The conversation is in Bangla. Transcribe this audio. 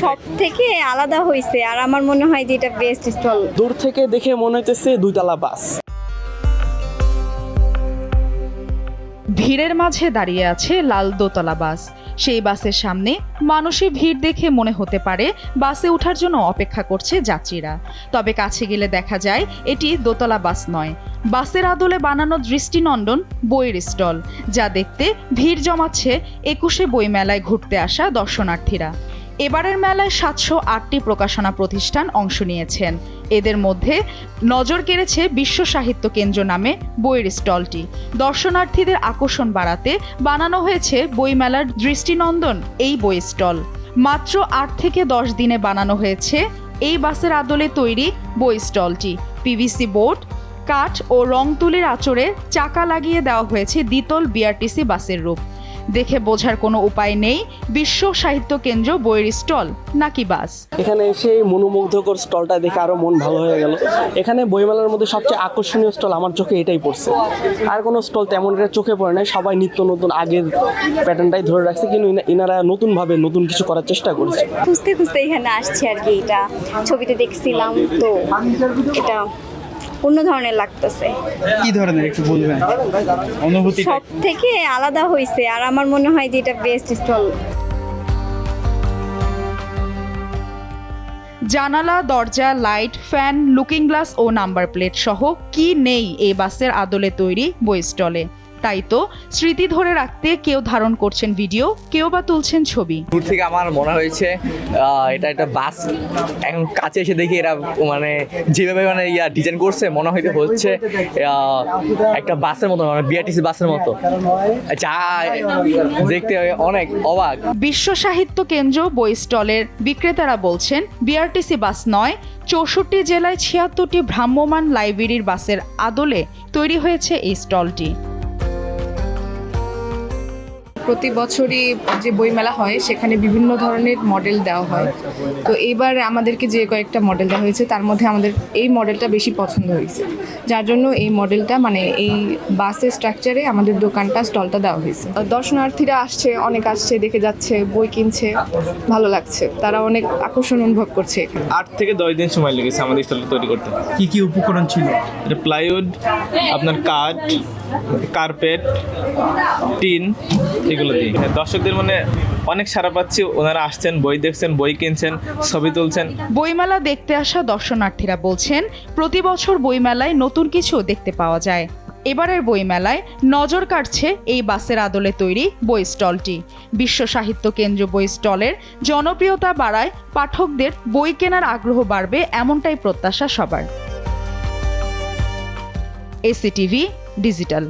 সব থেকে আলাদা হয়েছে আর আমার মনে হয় যে এটা বেস্ট স্টল। দূর থেকে দেখে মনে হইতেছে দুইতলা বাস। ভিড়ের মাঝে দাঁড়িয়ে আছে লাল দোতলা বাস। সেই বাসের সামনে মানুষের ভিড় দেখে মনে হতে পারে বাসে ওঠার জন্য অপেক্ষা করছে যাত্রীরা। তবে কাছে গেলে দেখা যায় এটি দোতলা বাস নয়, বাসের আদলে বানানো দৃষ্টিনন্দন বইয়ের স্টল, যা দেখতে ভিড় জমাচ্ছে ২১শে বইমেলায় ঘুরতে আসা দর্শনার্থীরা। এবারের মেলায় ৭০৮টি প্রকাশনা প্রতিষ্ঠান অংশ নিয়েছেন। এদের মধ্যে নজর কেড়েছে বিশ্ব সাহিত্য কেন্দ্র নামে বইয়ের স্টলটি। দর্শনার্থীদের আকর্ষণ বাড়াতে বানানো হয়েছে বইমেলার দৃষ্টিনন্দন এই বই স্টল। মাত্র ৮ থেকে ১০ দিনে বানানো হয়েছে এই বাসের আদলে তৈরি বই স্টলটি। পিভিসি বোর্ড, কাঠ ও রং তুলির আঁচড়ে চাকা লাগিয়ে দেওয়া হয়েছে দ্বিতল বিআরটিসি বাসের রূপ। দেখে বোঝার কোনো উপায় নেই বিশ্ব সাহিত্য কেন্দ্র বইয়ের স্টল নাকি বাস। এখানে এসে মনোমুগ্ধকর স্টলটা দেখে আরো মন ভালো হয়ে গেল। এখানে বইমেলার মধ্যে সবচেয়ে আকর্ষণীয় স্টল আমার চোখে এটাই পড়ছে। আর কোনো স্টল তেমন একটা চোখে পড়ে নাই, সবাই নিত্য নতুন আগের প্যাটার্নটাই ধরে রাখছে, কিন্তু ইনারা নতুনভাবে নতুন কিছু করার চেষ্টা করছে। খুঁজতে খুঁজতে এখানে আসছি আর কি। এটা ছবিতে দেখছিলাম তো এটা অন্য ধরনের লাগতেছে। কি ধরনের একটু বলবেন অনুভূতি? সব থেকে আলাদা হয়েছে আর আমার মনে হয় যে এটা বেস্ট স্টল। জানালা, দরজা, লাইট, ফ্যান, লুকিং গ্লাস ও নাম্বার প্লেট সহ কি নেই এই বাসের আদলে তৈরি বই স্টলে। তাই তো স্মৃতি ধরে রাখতে কেউ ধারণ করছেন ভিডিও, কেউ বা তুলছেন ছবি। দূর থেকে আমার মনে হয়েছে এটা একটা বাস। এখন কাছে এসে দেখি এরা মানে যেভাবে মানে ডিজাইন করছে মনে হচ্ছে একটা বাসের মতো, মানে বিআরটিসি বাসের মতো, যা দেখতে অনেক অবাক। বিশ্ব সাহিত্য কেন্দ্র বই স্টলের বিক্রেতারা বলছেন বিআরটিসি বাস নয়, ৬৪ জেলায় ৭৬টি ভ্রাম্যমাণ লাইব্রেরির বাসের আদলে তৈরি হয়েছে এই স্টলটি। প্রতি বছরই যে বইমেলা হয় সেখানে বিভিন্ন ধরনের মডেল দেওয়া হয়। তো এইবার আমাদেরকে যে কয়েকটা মডেল দেওয়া হয়েছে তার মধ্যে আমাদের এই মডেলটা বেশি পছন্দ হয়েছে, যার জন্য এই মডেলটা মানে এই বাসের স্ট্রাকচারে আমাদের দোকানটা স্টলটা দেওয়া হয়েছে। দর্শনার্থীরা আসছে, অনেক আসছে, দেখে যাচ্ছে, বই কিনছে, ভালো লাগছে, তারা অনেক আকর্ষণ অনুভব করছে। ৮ থেকে ১০ দিন সময় লেগেছে আমাদের স্টলটা তৈরি করতে। কি কি উপকরণ ছিল? এটা প্লাইউড, আপনার কাঠ, কার্পেট, টিন, এগুলো দিয়ে দর্শকদের মানে অনেক সাড়া পাচ্ছি। ওনারা আসছেন, বই দেখছেন, বই কিনছেন, ছবি তুলছেন। বইমেলা দেখতে আসা দর্শনার্থীরা বলছেন প্রতি বছর বইমেলায় নতুন কিছু দেখতে পাওয়া যায়। এবারের বইমেলায় নজর কাটছে এই বাসের আদলে তৈরি বই স্টলটি। বিশ্ব সাহিত্য কেন্দ্র বই স্টলের জনপ্রিয়তা বাড়ায় পাঠকদের বই কেনার আগ্রহ বাড়বে, এমনটাই প্রত্যাশা সবার। এসিটিভি ডিজিটাল।